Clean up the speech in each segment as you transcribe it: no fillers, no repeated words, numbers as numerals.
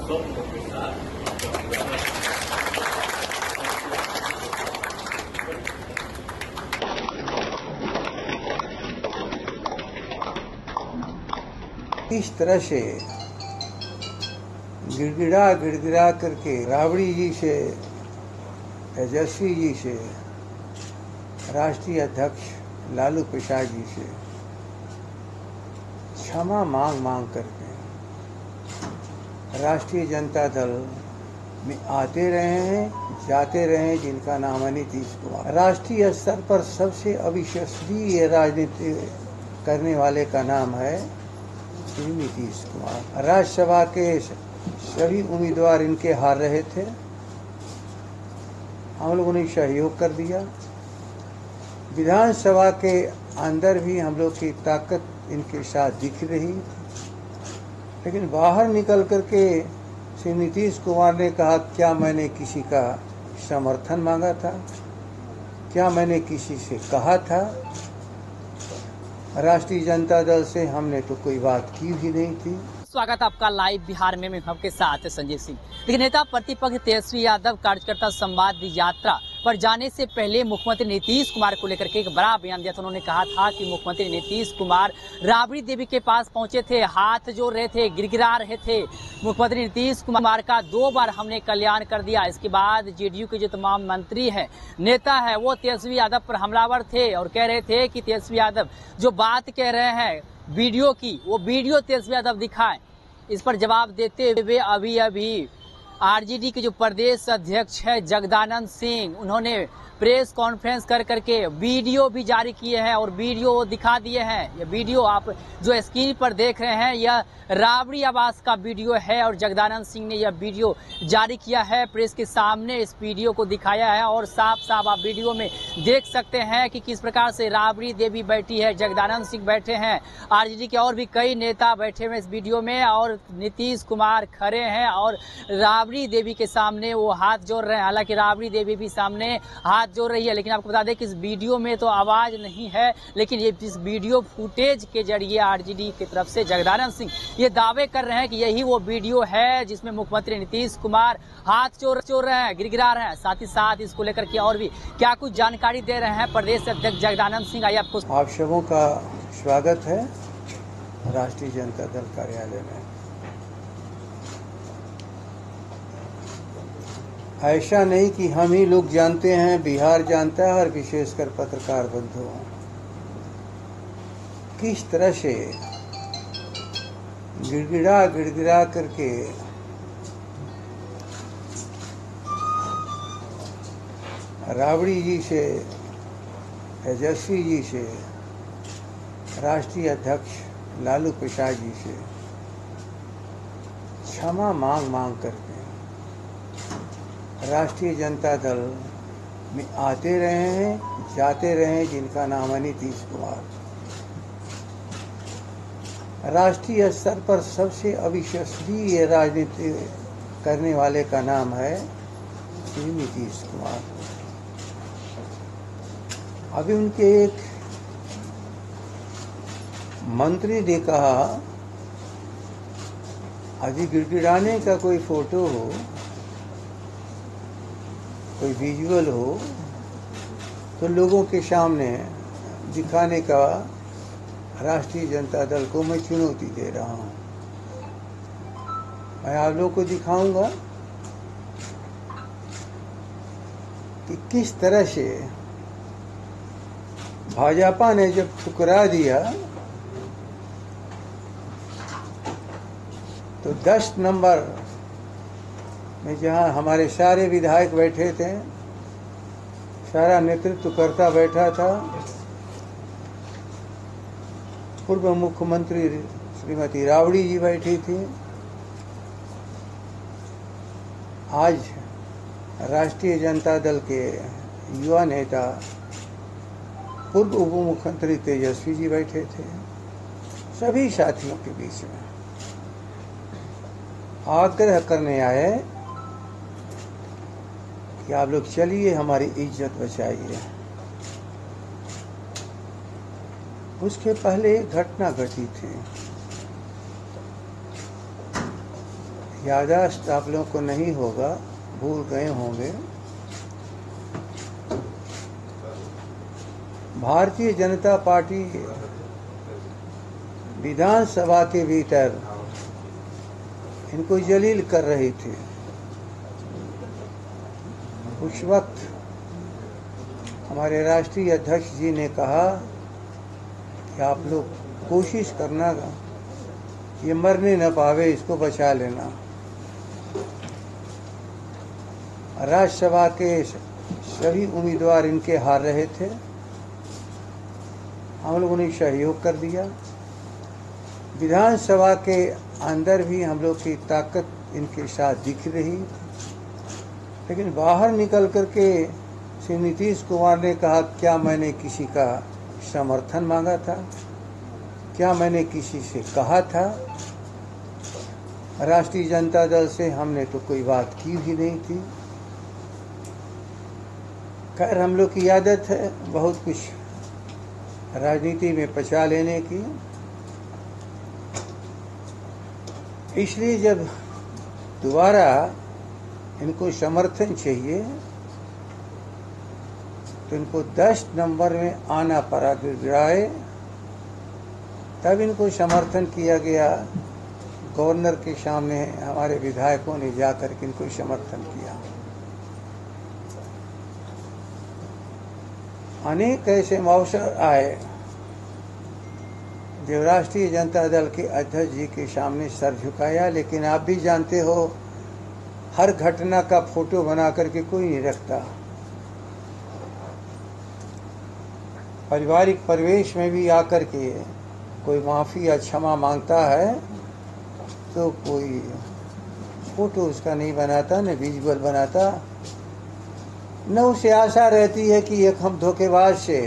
इस तरह से गिड़गिड़ा गिड़गिड़ा करके राबड़ी जी से, तेजस्वी जी से, राष्ट्रीय अध्यक्ष लालू प्रसाद जी से क्षमा मांग मांग करके राष्ट्रीय जनता दल में आते रहे हैं, जाते रहे हैं, जिनका नाम है नीतीश कुमार। राष्ट्रीय स्तर पर सबसे अविश्वसनीय राजनीति करने वाले का नाम है श्री नीतीश कुमार। राज्यसभा के सभी उम्मीदवार इनके हार रहे थे, हम लोगों ने सहयोग कर दिया। विधानसभा के अंदर भी हम लोग की ताकत इनके साथ दिख रही, लेकिन बाहर निकल करके श्री नीतीश कुमार ने कहा, क्या मैंने किसी का समर्थन मांगा था? क्या मैंने किसी से कहा था? राष्ट्रीय जनता दल से हमने तो कोई बात की भी नहीं थी। स्वागत आपका लाइव बिहार में आपके साथ संजय सिंह। लेकिन नेता प्रतिपक्ष तेजस्वी यादव कार्यकर्ता संवाद यात्रा पर जाने से पहले मुख्यमंत्री नीतीश कुमार को लेकर के एक बड़ा बयान दिया था। उन्होंने कहा था कि मुख्यमंत्री नीतीश कुमार राबड़ी देवी के पास पहुंचे थे, हाथ जोड़ रहे थे, गिड़गिड़ा रहे थे। मुख्यमंत्री नीतीश कुमार का 2 बार हमने कल्याण कर दिया। इसके बाद जेडीयू के जो तमाम मंत्री हैं, नेता है, वो तेजस्वी यादव पर हमलावर थे और कह रहे थे कि तेजस्वी यादव जो बात कह रहे हैं वीडियो की, वो वीडियो तेजस्वी यादव दिखाएं। इस पर जवाब देते हुए अभी आरजेडी के जो प्रदेश अध्यक्ष है जगदानंद सिंह, उन्होंने प्रेस कॉन्फ्रेंस कर करके वीडियो भी जारी किए हैं और वीडियो दिखा दिए हैं। ये वीडियो आप जो स्क्रीन पर देख रहे हैं, यह राबड़ी आवास का वीडियो है और जगदानंद सिंह ने यह वीडियो जारी किया है, प्रेस के सामने इस वीडियो को दिखाया है और साफ साफ आप वीडियो में देख सकते हैं कि किस प्रकार से राबड़ी देवी बैठी है, जगदानंद सिंह बैठे हैं, आरजेडी के और भी कई नेता बैठे हुए इस वीडियो में और नीतीश कुमार खड़े हैं और राबड़ी देवी के सामने वो हाथ जोड़ रहे हैं। हालांकि राबड़ी देवी भी सामने हाथ जोड़ रही है, लेकिन आपको बता दें कि इस वीडियो में तो आवाज नहीं है, लेकिन ये इस वीडियो फुटेज के जरिए आरजेडी की तरफ से जगदानंद सिंह ये दावे कर रहे हैं कि यही वो वीडियो है जिसमें मुख्यमंत्री नीतीश कुमार हाथ जोड़ रहे हैं, गिड़गिड़ा रहे हैं। साथ ही साथ इसको लेकर के और भी क्या कुछ जानकारी दे रहे हैं प्रदेश अध्यक्ष जगदानंद सिंह। आइए आपको आप सबों का स्वागत है राष्ट्रीय जनता दल कार्यालय में। ऐसा नहीं कि हम ही लोग जानते हैं, बिहार जानता है और विशेषकर पत्रकार बंधुओं किस तरह से गिड़गिड़ा गिड़गिड़ा करके राबड़ी जी से, तेजस्वी जी से, राष्ट्रीय अध्यक्ष लालू प्रसाद जी से क्षमा मांग मांग करके राष्ट्रीय जनता दल में आते रहे हैं, जाते रहे हैं, जिनका नाम है नीतीश कुमार। राष्ट्रीय स्तर पर सबसे अविश्वसनीय राजनीति करने वाले का नाम है श्री नीतीश कुमार। अभी उनके एक मंत्री ने कहा, अभी गिड़गिड़ाने का कोई फोटो हो, कोई विजुअल हो तो लोगों के सामने दिखाने का राष्ट्रीय जनता दल को मैं चुनौती दे रहा हूं। मैं आप लोगों को दिखाऊंगा कि किस तरह से भाजपा ने जब ठुकरा दिया तो 10 नंबर में जहां हमारे सारे विधायक बैठे थे, सारा नेतृत्वकर्ता बैठा था, पूर्व मुख्यमंत्री श्रीमती राबड़ी जी बैठी थी, आज राष्ट्रीय जनता दल के युवा नेता पूर्व उप मुख्यमंत्री तेजस्वी जी बैठे थे। सभी साथियों के बीच में आग्रह करने आए कि आप लोग चलिए हमारी इज्जत बचाइए। उसके पहले एक घटना घटी थी। यादाश्त आप लोगों को नहीं होगा, भूल गए होंगे। भारतीय जनता पार्टी विधानसभा के भीतर इनको जलील कर रही थी। उस वक्त हमारे राष्ट्रीय अध्यक्ष जी ने कहा कि आप लोग कोशिश करना, ये मरने न पावे, इसको बचा लेना। राज्यसभा के सभी उम्मीदवार इनके हार रहे थे, हम लोगों ने सहयोग कर दिया। विधानसभा के अंदर भी हम लोग की ताकत इनके साथ दिख रही, लेकिन बाहर निकल करके श्री नीतीश कुमार ने कहा, क्या मैंने किसी का समर्थन मांगा था? क्या मैंने किसी से कहा था? राष्ट्रीय जनता दल से हमने तो कोई बात की भी नहीं थी। खैर, हम लोग की आदत है बहुत कुछ राजनीति में पचा लेने की। इसलिए जब दोबारा इनको समर्थन चाहिए तो इनको 10 नंबर में आना पड़ा गिराए, तब इनको समर्थन किया गया। गवर्नर के सामने हमारे विधायकों ने जाकर के इनको समर्थन किया। अनेक ऐसे अवसर आए जो राष्ट्रीय जनता दल के अध्यक्ष जी के सामने सर झुकाया, लेकिन आप भी जानते हो हर घटना का फोटो बना करके कोई नहीं रखता। पारिवारिक परिवेश में भी आकर के कोई माफी या क्षमा मांगता है तो कोई फोटो उसका नहीं बनाता, न विजुअल बनाता, न उसे आशा रहती है कि एक हम धोखेबाज से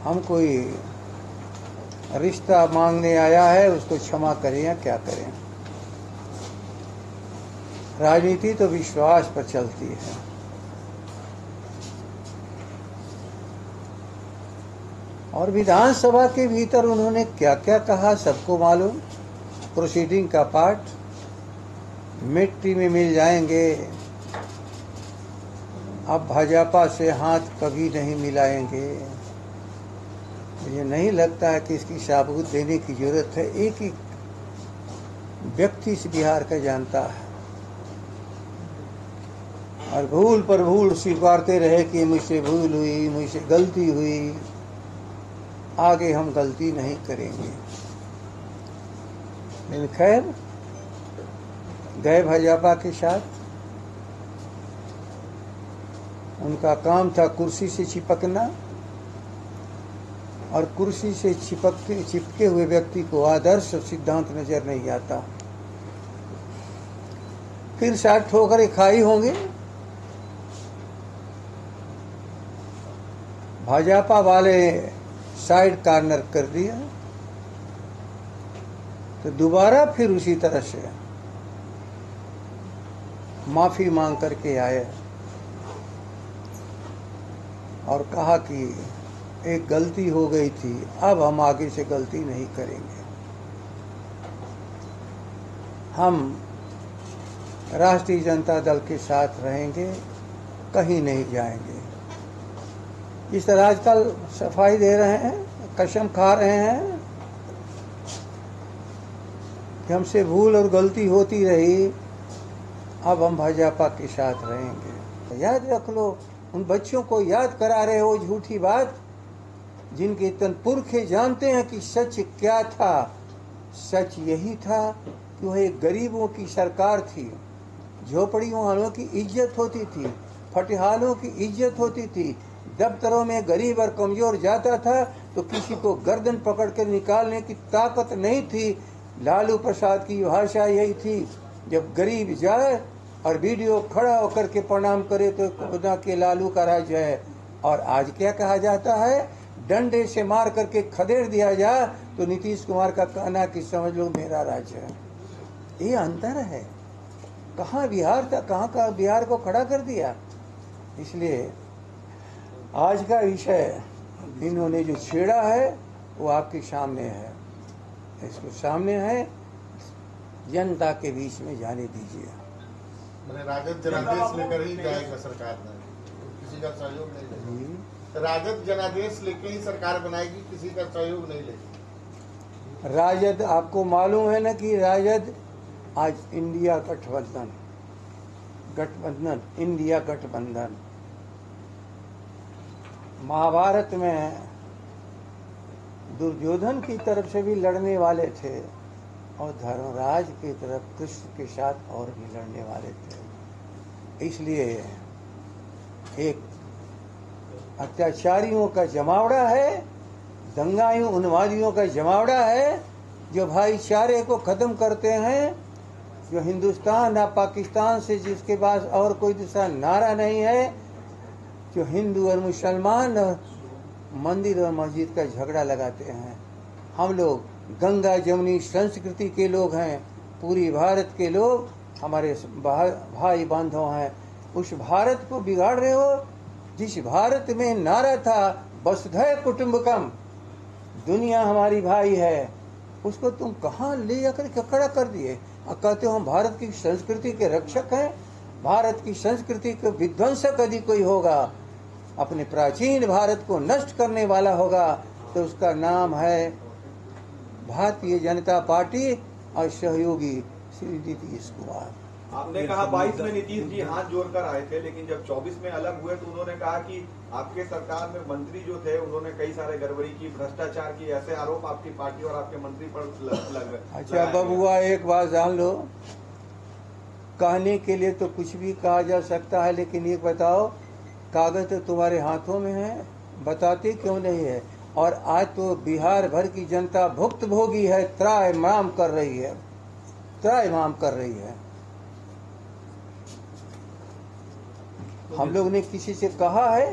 हम कोई रिश्ता मांगने आया है, उसको क्षमा करें या क्या करें। राजनीति तो विश्वास पर चलती है। और विधानसभा के भीतर उन्होंने क्या क्या कहा सबको मालूम। प्रोसीडिंग का पार्ट, मिट्टी में मिल जाएंगे, अब भाजपा से हाथ कभी नहीं मिलाएंगे। मुझे नहीं लगता है कि इसकी सबूत देने की जरूरत है। एक ही व्यक्ति इस बिहार का जानता है, और भूल पर भूल स्वीकारते रहे कि मुझसे भूल हुई, मुझसे गलती हुई, आगे हम गलती नहीं करेंगे। लेकिन खैर, गए भाजपा के साथ। उनका काम था कुर्सी से चिपकना, और कुर्सी से चिपके हुए व्यक्ति को आदर्श सिद्धांत नजर नहीं आता। फिर 60 ठोकरें खाई होंगे। भाजपा वाले साइड कॉर्नर कर दिया, तो दोबारा फिर उसी तरह से माफी मांग करके आए और कहा कि एक गलती हो गई थी, अब हम आगे से गलती नहीं करेंगे। हम राष्ट्रीय जनता दल के साथ रहेंगे, कहीं नहीं जाएंगे। इस तरह आजकल सफाई दे रहे हैं, कसम खा रहे हैं कि हमसे भूल और गलती होती रही, अब हम भाजपा के साथ रहेंगे। याद रख लो, उन बच्चों को याद करा रहे हो झूठी बात, जिनके तन पुरखे जानते हैं कि सच क्या था। सच यही था कि वह एक गरीबों की सरकार थी, झोपड़ियों वालों की इज्जत होती थी, फटिहालों की इज्जत होती थी। दफ्तरों में गरीब और कमजोर जाता था तो किसी को गर्दन पकड़कर निकालने की ताकत नहीं थी। लालू प्रसाद की भाषा यही थी, जब गरीब जाए और वीडियो खड़ा होकर के प्रणाम करे तो खुदा के लालू का राज है। और आज क्या कहा जाता है, डंडे से मार करके खदेड़ दिया जाए तो नीतीश कुमार का कहना कि समझ लो मेरा राज है। ये अंतर है। कहाँ बिहार था, कहाँ का बिहार को खड़ा कर दिया। इसलिए आज का विषय इन्होंने जो छेड़ा है वो आपके सामने है, इसको सामने है। जनता के बीच में जाने दीजिए। मैंने राजद जनादेश लेकर ही जाएगा सरकार में, किसी का सहयोग नहीं लेगा। राजद जनादेश लेके ही सरकार बनाएगी, किसी का सहयोग नहीं लेगी। राजद, आपको मालूम है ना कि राजद आज इंडिया गठबंधन महाभारत में दुर्योधन की तरफ से भी लड़ने वाले थे और धर्मराज की तरफ कृष्ण के साथ और भी लड़ने वाले थे। इसलिए एक अत्याचारियों का जमावड़ा है, दंगाइयों उन्मादियों का जमावड़ा है, जो भाईचारे को खत्म करते हैं, जो हिंदुस्तान ना पाकिस्तान से जिसके पास और कोई दूसरा नारा नहीं है, जो हिंदू और मुसलमान और मंदिर और मस्जिद का झगड़ा लगाते हैं। हम लोग गंगा जमुनी संस्कृति के लोग हैं, पूरी भारत के लोग हमारे भाई बंधु हैं। उस भारत को बिगाड़ रहे हो जिस भारत में नारा था वसुधैव कुटुंबकम, दुनिया हमारी भाई है, उसको तुम कहाँ ले जाकर खड़ा कर दिए और कहते हो हम भारत की संस्कृति के रक्षक हैं। भारत की संस्कृति को विध्वंसक यदि कोई होगा, अपने प्राचीन भारत को नष्ट करने वाला होगा, तो उसका नाम है भारतीय जनता पार्टी और सहयोगी श्री नीतीश कुमार। आपने कहा 22 में नीतीश जी हाथ जोड़कर आए थे, लेकिन जब 24 में अलग हुए तो उन्होंने कहा कि आपके सरकार में मंत्री जो थे उन्होंने कई सारे गड़बड़ी की, भ्रष्टाचार की, ऐसे आरोप आपकी पार्टी और आपके मंत्री पर लग। अच्छा बबुआ, एक बात जान लो, कहने के लिए तो कुछ भी कहा जा सकता है, लेकिन एक बताओ, कागज तो तुम्हारे हाथों में है, बताते क्यों नहीं है? और आज तो बिहार भर की जनता भुक्तभोगी है, त्राहिमाम कर रही है। हम लोग ने किसी से कहा है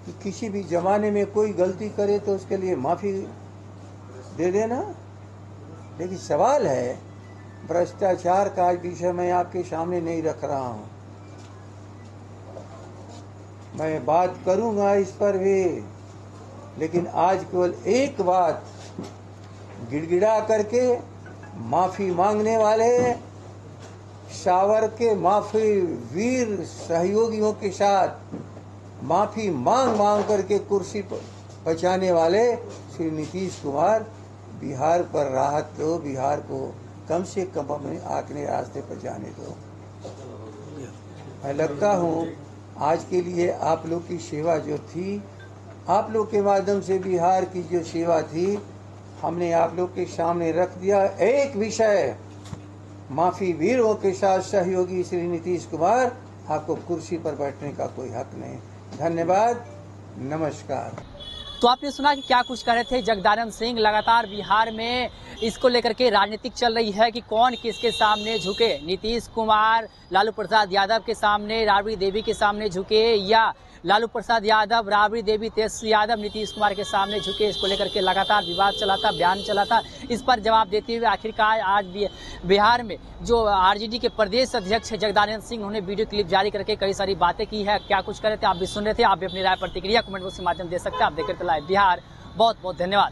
कि किसी भी जमाने में कोई गलती करे तो उसके लिए माफी दे देना, लेकिन सवाल है भ्रष्टाचार का विषय मैं आपके सामने नहीं रख रहा हूं। मैं बात करूंगा इस पर भी, लेकिन आज केवल एक बात, गिड़गिड़ा करके माफी मांगने वाले सावर के माफी वीर सहयोगियों के साथ माफी मांग करके कुर्सी पर बचाने वाले श्री नीतीश कुमार, बिहार पर राहत दो, बिहार को कम से कम अपने आंकड़े रास्ते पर जाने दो। मैं लगता हूँ आज के लिए आप लोग की सेवा जो थी, आप लोग के माध्यम से बिहार की जो सेवा थी, हमने आप लोग के सामने रख दिया। एक विषय, माफी वीरों के साथ सहयोगी श्री नीतीश कुमार, आपको कुर्सी पर बैठने का कोई हक नहीं। धन्यवाद, नमस्कार। तो आपने सुना कि क्या कुछ कह रहे थे जगदानंद सिंह। लगातार बिहार में इसको लेकर के राजनीतिक चल रही है कि कौन किसके सामने झुके, नीतीश कुमार लालू प्रसाद यादव के सामने, राबड़ी देवी के सामने झुके, या लालू प्रसाद यादव, राबड़ी देवी, तेजस्वी यादव नीतीश कुमार के सामने झुके। इसको लेकर के लगातार विवाद चला था, बयान चला था। इस पर जवाब देते हुए आखिरकार आज बिहार में जो आरजेडी के प्रदेश अध्यक्ष जगदानंद सिंह, उन्होंने वीडियो क्लिप जारी करके कई सारी बातें की है। क्या कुछ कर रहे थे आप भी सुन रहे थे। आप भी अपनी राय प्रतिक्रिया कमेंट बॉक्स के माध्यम दे सकते हैं। आप देख रहे थे लाइव बिहार। बहुत बहुत धन्यवाद।